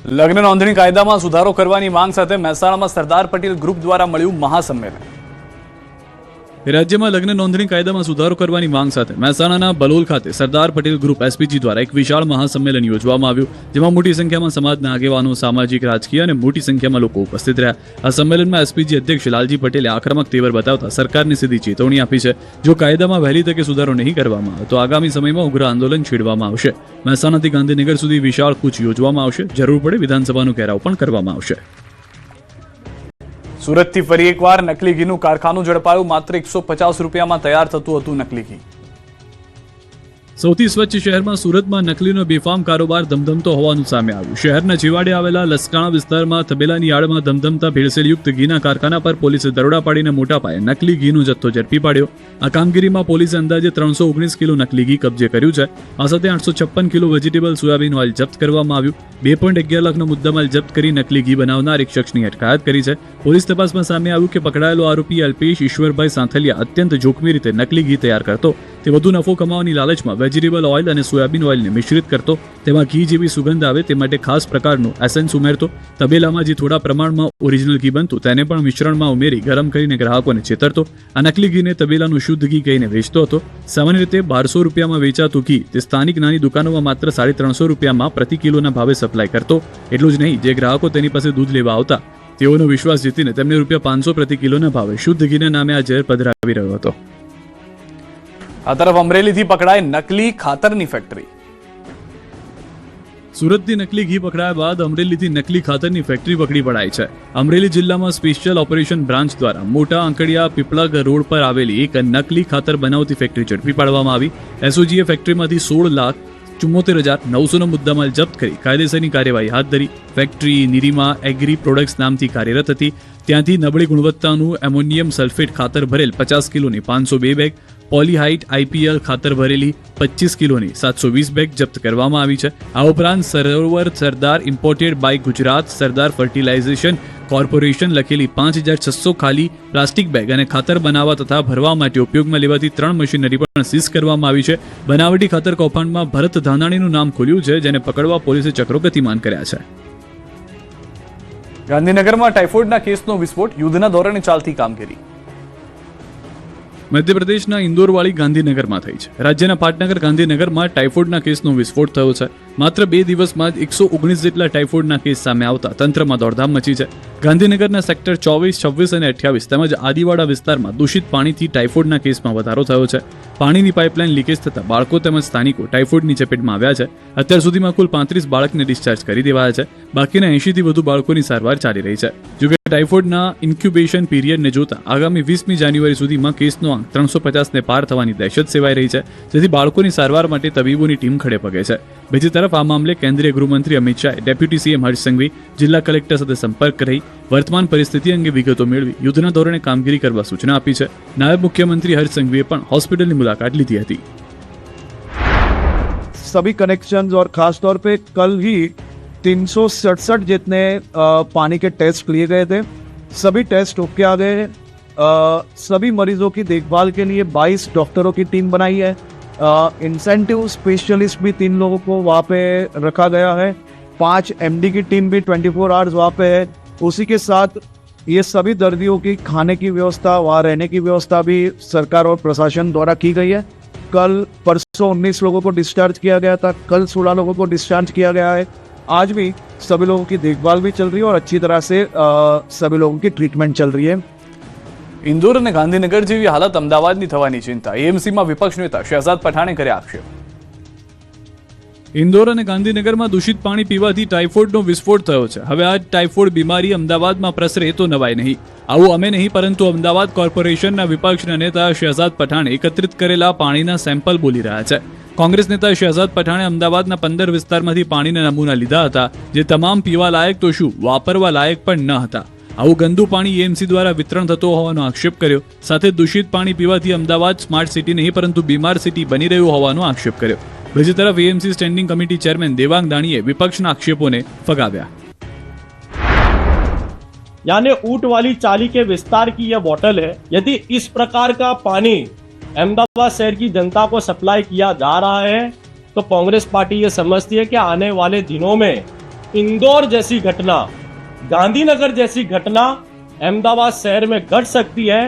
લગ્ન નોંધણી કાયદામાં સુધારો કરવાની માંગ સાથે મહેસાણામાં સરદાર પટેલ ગ્રુપ દ્વારા મળ્યું મહાસંમેલન। રાજ્યમાં લગ્ન નોંધણી કાયદામાં સુધારો કરવાની માંગ સાથે મહેસાણાના બલોલ ખાતે સરદાર પટેલ ગ્રુપ એસપીજી દ્વારા એક વિશાળ મહાસંમેલન યોજવામાં આવ્યું, જેમાં મોટી સંખ્યામાં સમાજના આગેવાનો, સામાજિક, રાજકીય અને મોટી સંખ્યામાં લોકો ઉપસ્થિત રહ્યા। આ સંમેલનમાં એસપીજી અધ્યક્ષ લાલજી પટેલે આક્રમક તેવર બતાવતા સરકારને સીધી ચેતવણી આપી છે, જો કાયદામાં વહેલી તકે સુધારો નહીં કરવામાં આવે તો આગામી સમયમાં ઉગ્ર આંદોલન છેડવામાં આવશે। મહેસાણાથી ગાંધીનગર સુધી વિશાળ કૂચ યોજવામાં આવશે, જરૂર પડે વિધાનસભાનો ઘેરાવ પણ કરવામાં આવશે। સુરતથી ફરી એકવાર નકલી ઘીનું કારખાનું ઝડપાયું। માત્ર 150 રૂપિયામાં તૈયાર થતું હતું નકલી ઘી। સૌથી સ્વચ્છ શહેરમાં સુરતમાં નકલીનો બેફામ કારોબાર ધમધમતો હોવાનું સામે આવ્યું। શહેરના છેવાડે આવેલા લસકાણા વિસ્તારમાં તબેલાની યાર્ડમાં ધમધમતા ભેળસેળયુક્ત ઘીના કારખાના પર પોલીસે દરોડા પાડીને મોટા પાયે નકલી ઘીનો જથ્થો ઝડપી પાડ્યો। આ કામગીરીમાં પોલીસે અંદાજે 319 કિલો નકલી ઘી કબજે કર્યું છે। આ સાથે 856 કિલો વેજીટેબલ સોયાબીન ઓઇલ જપ્ત કરવામાં આવ્યું। 2.11 લાખનો મુદ્દામાલ જપ્ત કરી નકલી ઘી બનાવનાર એક શખ્સની અટકાયત કરી છે। પોલીસ તપાસમાં સામે આવ્યું કે પકડાયેલો આરોપી અલ્પેશ ઈશ્વરભાઈ સાંથલિયા અત્યંત જોખમી રીતે નકલી ઘી તૈયાર કરતો। તે વધુ નફો કમાવાની લાલચમાં વેજીટેબલ ઓઇલ અને સોયાબીન ઓઇલને મિશ્રિત કરતો, તેમાં ઘી જેવી સુગંધ આવે તે માટે ખાસ પ્રકારનું એસેન્સ ઉમેરતો। તબેલામાં જે થોડા પ્રમાણમાં ઓરિજિનલ ઘી બનતું તેને પણ મિશ્રણમાં ઉમેરી ગરમ કરીને ગ્રાહકોને છેતરતો। આ નકલી ઘીને તબેલાનું શુદ્ધ ઘી કહીને વેચતો હતો। સામાન્ય રીતે 1200 રૂપિયામાં વેચાતું ઘી તે સ્થાનિક નાની દુકાનોમાં માત્ર 350 રૂપિયામાં પ્રતિ કિલોના ભાવે સપ્લાય કરતો। એટલું જ નહીં, જે ગ્રાહકો તેની પાસે દૂધ લેવા આવતા તેઓનો વિશ્વાસ જીતીને તેમને ₹500 પ્રતિ કિલોના ભાવે શુદ્ધ ઘીના નામે આ ઝેર પધરાવી રહ્યો હતો। આ તરફ અમરેલીથી પકડાય નકલી ખાતરની ફેક્ટરી। સુરતથી નકલી ઘી પકડાયા બાદ અમરેલીથી નકલી ખાતરની ફેક્ટરી પકડી પડાઈ છે। અમરેલી જિલ્લામાં સ્પેશિયલ ઓપરેશન બ્રાન્ચ દ્વારા મોટા આંકડિયા પીપળગ રોડ પર આવેલી એક નકલી ખાતર બનાવતી ફેક્ટરી ઝડપી પાડવામાં આવી। એસઓજીએ ફેક્ટરીમાંથી 16,74,900નો મુદ્દામાલ જપ્ત કરી કાયદેસરની કાર્યવાહી હાથ ધરી। ફેક્ટરી નિરીમા એગ્રી પ્રોડક્ટ્સ નામથી કાર્યરત હતી। ત્યાંથી નબળી ગુણવત્તાનું એમોનિયમ સલ્ફેટ ખાતર ભરેલ 50 કિલોની 502 બેગ, પોલીહાઇટ આઈપીએલ ખાતર ભરેલી 25 કિલોની 720 બેગ જપ્ત કરવામાં આવી છે। આ ઉપરાંત Sarovar Sardar imported by Gujarat Sardar fertilization corporation લખેલી 5600 ખાલી પ્લાસ્ટિક બેગ અને ખાતર બનાવવા તથા ભરવા માટે ઉપયોગમાં લેવાતી 3 મશીનરી પણ સીઝ કરવામાં આવી છે। બનાવટી ખાતર કૌભાંડમાં ભરત ધાનાણીનું નામ ખુલ્યું છે, જેને પકડવા પોલીસે ચક્રો ગતિમાન કર્યા છે। ગાંધીનગરમાં ટાઇફોઇડના કેસનો વિસ્ફોટ, યુદ્ધના ધોરણે ચાલતી કામગીરી। મધ્યપ્રદેશના ઇન્દોરવાળી ગાંધીનગરમાં થઈ છે। રાજ્યના પાટનગર ગાંધીનગરમાં ટાઇફોઇડના કેસનો વિસ્ફોટ થયો છે। માત્ર 2 દિવસમાં જ 119 જેટલા ટાઇફોઇડના કેસ સામે આવતા તંત્રમાં દોડધામ મચી છે। ગાંધીનગરના સેક્ટર 24, 26 અને 28 તેમજ આદિવાડા વિસ્તારમાં દૂષિત પાણીથી ટાઇફોઇડના કેસમાં વધારો થયો છે। પાણીની પાઇપલાઇન લીકેજ થતાં બાળકો તેમજ સ્થાનિકો ટાઇફોઇડની ચપેટમાં આવ્યા છે। અત્યાર સુધીમાં કુલ 35 બાળકને ડિસ્ચાર્જ કરી દેવાયા છે। બાકીના 80થી વધુ બાળકોની સારવાર ચાલી રહી છે। જોકે ટાઇફોઇડના ઇન્ક્યુબેશન પીરિયડને જોતા આગામી 20મી જાન્યુઆરી સુધીમાં કેસનો આંક 350ને પાર થવાની દહેશત સેવાઈ રહી છે, જેથી બાળકોની સારવાર માટે તબીબોની ટીમ ખડે પગે છે। બીજી તરફ આ મામલે કેન્દ્રીય ગૃહમંત્રી અમિત શાહે ડેપ્યુટી સીએમ હર્ષ સંઘવી, જિલ્લા કલેક્ટર સાથે સંપર્ક કરી વર્તમાન પરિસ્થિતિ અંગે વિગતો મેળવી યુદ્ધના ધોરણે કામગીરી કરવા સૂચના આપી છે। નાયબ મુખ્યમંત્રી હર્ષ સંઘવીએ પણ હોસ્પિટલની મુલાકાત લીધી હતી। सभी कनेक्शंस और खास तौर पे कल ही 367 जितने पानी के टेस्ट लिए गए थे। सभी टेस्ट ओके आ गए हैं। सभी मरीजों की देखभाल के लिए 22 डॉक्टरों की टीम बनाई है। इंसेंटिव स्पेशलिस्ट भी 3 लोगों को वहाँ पे रखा गया है। 5 एमडी की टीम भी 24 आवर्स वहाँ पे है। उसी के साथ ये सभी दर्दियों की खाने की व्यवस्था, वहाँ रहने की व्यवस्था भी सरकार और प्रशासन द्वारा की गई है। कल परसों 19 लोगों को डिस्चार्ज किया गया था, कल 16 लोगों को डिस्चार्ज किया गया है। आज भी सभी लोगों की देखभाल भी चल रही है और अच्छी तरह से सभी लोगों की ट्रीटमेंट चल रही है। इंदोर અને ગાંધીનગર જેવી હાલત અમદાવાદની થવાની ચિંતા। એએમસીમાં વિપક્ષ નેતા શહેજાદ પઠાણે કર્યા આક્ષેપ। ઇન્દોર અને ગાંધીનગરમાં દૂષિત પાણી પીવાથી ટાઇફોઇડનો વિસ્ફોટ થયો છે। હવે આ ટાઇફોઇડ બીમારી અમદાવાદમાં પ્રસરે તો નવાય નહીં। આવું અમે નહીં, પરંતુ અમદાવાદ કોર્પોરેશનના વિપક્ષના નેતા શહેજાદ પઠાણ એકત્રિત કરેલા પાણીના સેમ્પલ બોલી રહ્યા છે। કોંગ્રેસ નેતા શહેજાદ પઠાણે અમદાવાદના 15 વિસ્તારમાંથી પાણીના નમૂના લીધા હતા, જે તમામ પીવા લાયક તો શું વાપરવા લાયક પણ ન હતા। આવું ગંદુ પાણી એએમસી દ્વારા વિતરણ થતો હોવાનો આક્ષેપ કર્યો। સાથે દૂષિત પાણી પીવાથી અમદાવાદ સ્માર્ટ સિટી નહીં પરંતુ બીમાર સિટી બની રહ્યું હોવાનો આક્ષેપ કર્યો। બીજી तरफ AMC standing committee chairman Devang दाणीए विपक्षના આક્ષેપોને ફગાવ્યા। यानी ऊंट वाली चाली के विस्तार की यह बोतल है। यदि इस प्रकार का पानी अहमदाबाद शहर की जनता को सप्लाई किया जा रहा है तो कांग्रेस पार्टी ये समझती है कि आने वाले दिनों में इंदौर जैसी घटना, गांधीनगर जैसी घटना अहमदाबाद शहर में घट सकती है,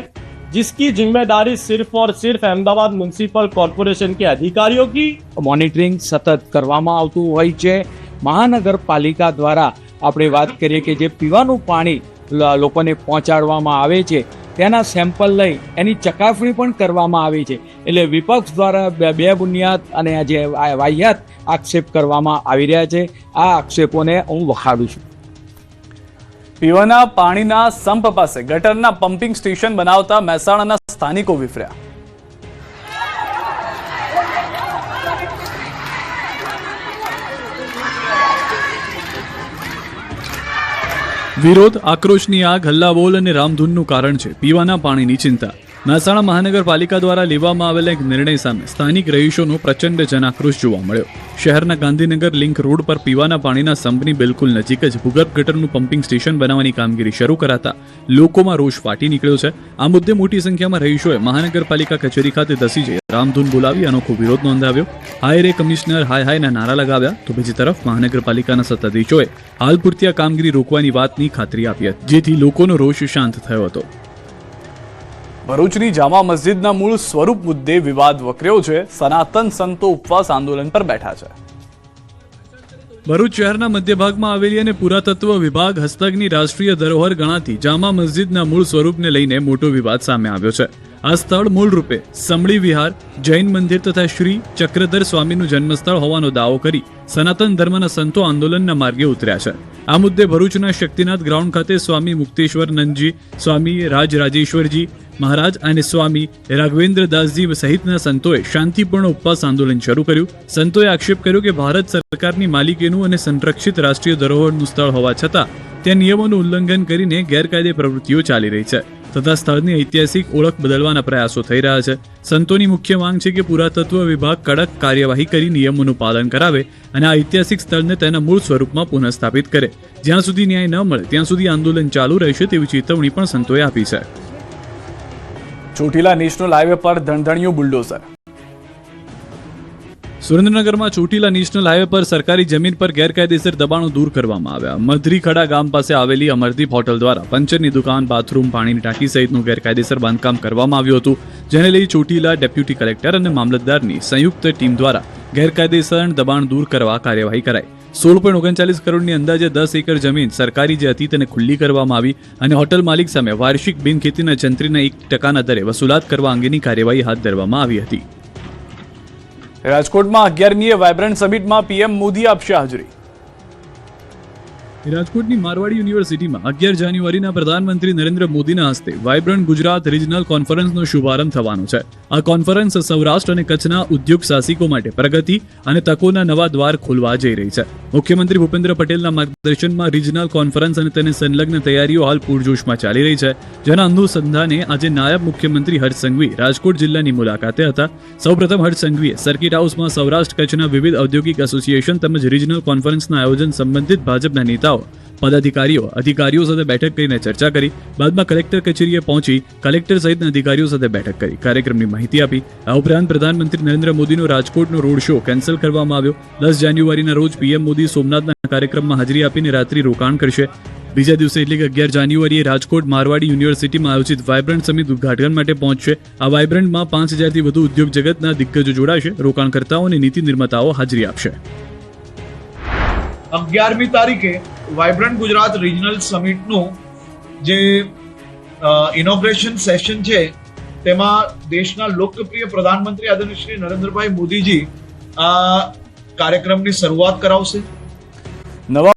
जिसकी जिम्मेदारी सिर्फ और सिर्फ अहमदाबाद म्युनिसिपल कॉर्पोरेशन के अधिकारियों की મોનિટરિંગ સતત કરવામાં આવતું હોય છે. મહાનગરપાલિકા દ્વારા આપણે વાત કરીએ કે જે પીવાનું પાણી લોકોને પહોંચાડવામાં આવે છે તેના સેમ્પલ લઈ એની ચકાસણી પણ કરવામાં આવી છે. એટલે વિપક્ષ દ્વારા બે બુનિયાદ અને જે વાહિયાત આક્ષેપ કરવામાં આવી રહ્યા છે, આ આક્ષેપોને હું વખાડું છું. પીવાના પાણીના સંપ પાસે ગટરના પમ્પિંગ સ્ટેશન બનાવતા મહેસાણાના સ્થાનિકો વિફર્યા. વિરોધ, આક્રોશની આગ, હલ્લાબોલ અને રામધૂનનું કારણ છે પીવાના પાણીની ચિંતા. મહેસાણા મહાનગરપાલિકા દ્વારા લેવામાં આવેલા એક નિર્ણય સામે સ્થાનિક રહીશોનો પ્રચંડ જનાક્રોશ જોવા મળ્યો. શહેરના ગાંધીનગર લિંક રોડ પર પીવાના પાણીના સંપની બિલકુલ નજીક જ ભૂગર્ભ ગટરનું પમ્પિંગ સ્ટેશન બનાવવાની કામગીરી શરૂ કરાતા લોકોમાં રોષ ફાટી નીકળ્યો છે. આ મુદ્દે મોટી સંખ્યામાં રહીશોએ મહાનગરપાલિકા કચેરી ખાતે ધસી જઈ રામધૂન બોલાવી અનોખો વિરોધ નોંધાવ્યો. હાય રે કમિશનર, હાય હાયના નારા લગાવ્યા. તો બીજી તરફ મહાનગરપાલિકાના સત્તાધીશોએ હાલ પૂરતી આ કામગીરી રોકવાની વાતની ખાતરી આપી હતી, જેથી લોકોનો રોષ શાંત થયો હતો. ભરૂચની જામા મસ્જિદના મૂળ સ્વરૂપ મુદ્દે વિવાદ વકર્યો છે. સનાતન સંતો ઉપવાસ આંદોલન પર બેઠા છે. ભરૂચ શહેરના મધ્ય ભાગમાં આવેલી અને પુરાતત્વ વિભાગ હસ્તકની રાષ્ટ્રીય ધરોહર ગણાતી જામા મસ્જિદના મૂળ સ્વરૂપને લઈને મોટો વિવાદ સામે આવ્યો છે. આ સ્થળ મૂળ રૂપે સમળી વિહાર, જૈન મંદિર તથા શ્રી ચક્રધર સ્વામીનું જન્મસ્થળ હોવાનો દાવો કરી સનાતન ધર્મના સંતો આંદોલનના માર્ગે ઉતર્યા છે. આ મુદ્દે ભરૂચના શક્તિનાથ ગ્રાઉન્ડ ખાતે સ્વામી મુક્તેશ્વર નંદજી, સ્વામી રાજરાજેશ્વરજી મહારાજ અને સ્વામી રાઘવેન્દ્રદાસજી સહિતના સંતોએ શાંતિપૂર્ણ ઉપવાસ આંદોલન શરૂ કર્યું. સંતોએ આક્ષેપ કર્યો કે ભારત સરકારની માલિકીનું અને સંરક્ષિત રાષ્ટ્રીય ધરોહરનું સ્થળ હોવા છતાં ત્યાં નિયમોનું ઉલ્લંઘન કરીને ગેરકાયદે પ્રવૃત્તિઓ ચાલી રહી છે તથા સ્થળની ઐતિહાસિક ઓળખ બદલવાના પ્રયાસો થઈ રહ્યા છે. સંતોની મુખ્ય માંગ છે કે પુરાતત્વ વિભાગ કડક કાર્યવાહી કરી નિયમોનું પાલન કરાવે અને આ ઐતિહાસિક સ્થળને તેના મૂળ સ્વરૂપમાં પુનઃસ્થાપિત કરે. જ્યાં સુધી ન્યાય ન મળે ત્યાં સુધી આંદોલન ચાલુ રહેશે તેવી ચેતવણી પણ સંતોએ આપી છે. ચોટીલા નેશનલ હાઈવે પર ધણધણિયું બુલડોઝર. સુરેન્દ્રનગરમાં ચોટીલા નેશનલ હાઈવે પર સરકારી જમીન પર ગેરકાયદેસર દબાણો દૂર કરવામાં આવ્યા. મધરીખડા ગામ પાસે આવેલી અમરદીપ હોટલ દ્વારા પંચરની દુકાન, બાથરૂમ, પાણીની ટાંકી સહિતનું ગેરકાયદેસર બાંધકામ કરવામાં આવ્યું હતું, જેને લઈ ચોટીલા ડેપ્યુટી કલેક્ટર અને મામલતદારની સંયુક્ત ટીમ દ્વારા ગેરકાયદેસર દબાણ દૂર કરવા કાર્યવાહી કરાઈ. 16.39 કરોડની અંદાજે 10 એકર જમીન સરકારી જે હતી તેને ખુલ્લી કરવામાં આવી અને હોટલ માલિક સામે વાર્ષિક બિનખેતીના જંત્રીના 1% દરે વસૂલાત કરવા અંગેની કાર્યવાહી હાથ ધરવામાં આવી હતી. રાજકોટમાં 11મી વાયબ્રન્ટ સમિટમાં પીએમ મોદી આપશે હાજરી. રાજકોટની મારવાડી યુનિવર્સિટીમાં 11 જાન્યુઆરીના પ્રધાનમંત્રી નરેન્દ્ર મોદીના હસ્તે વાયબ્રન્ટ ગુજરાત રિજનલ કોન્ફરન્સનો શુભારંભ થવાનો છે. આ કોન્ફરન્સ સૌરાષ્ટ્ર અને કચ્છના ઉદ્યોગ સાહસિકો માટે પ્રગતિ અને તકોના નવા દ્વાર ખોલવા જઈ રહી છે. મુખ્યમંત્રી ભૂપેન્દ્ર પટેલના માર્ગદર્શનમાં રિજનલ કોન્ફરન્સ અને તેને સંલગ્ન તૈયારીઓ હાલ પૂરજોશમાં ચાલી રહી છે, જેના અનુસંધાને આજે નાયબ મુખ્યમંત્રી હર્ષ સંઘવી રાજકોટ જિલ્લાની મુલાકાતે હતા. સૌપ્રથમ હર્ષ સંઘવીએ સર્કિટ હાઉસમાં સૌરાષ્ટ્ર કચ્છના વિવિધ ઔદ્યોગિક એસોસિએશન તેમજ રિજનલ કોન્ફરન્સના આયોજન સંબંધિત ભાજપના નેતાઓ, પદાધિકારીઓ, અધિકારીઓ સાથે બેઠક કરીને ચર્ચા કરી. બાદમાં કલેક્ટર કચેરીએ પહોંચી કલેક્ટર સહિતના અધિકારીઓ સાથે બેઠક કરી કાર્યક્રમની માહિતી આપી. આ ઉપરાંત પ્રધાનમંત્રી નરેન્દ્ર મોદીનો રાજકોટનો રોડ શો કેન્સલ કરવામાં આવ્યો. 10 જાન્યુઆરીના રોજ પીએમ મોદી સોમનાથના કાર્યક્રમમાં હાજરી આપીને રાત્રિ રોકાણ કરશે. બીજા દિવસે એટલે કે 11 જાન્યુઆરીએ રાજકોટ મારવાડી યુનિવર્સિટીમાં આયોજિત વાયબ્રન્ટ સમિટ ઉદઘાટન માટે પહોંચશે. આ વાયબ્રન્ટમાં 5000થી વધુ ઉદ્યોગ જગતના દિગ્ગજો જોડાશે. રોકાણકર્તાઓ અને નીતિ નિર્માતાઓ હાજરી આપશે. 11મી તારીખે વાયબ્રન્ટ ગુજરાત રિજનલ સમિટનું જે ઇનોગ્રેશન સેશન છે તેમાં દેશના લોકપ્રિય પ્રધાનમંત્રી આદરણીય શ્રી નરેન્દ્રભાઈ મોદીજી આ કાર્યક્રમની શરૂઆત કરાવશે. નવા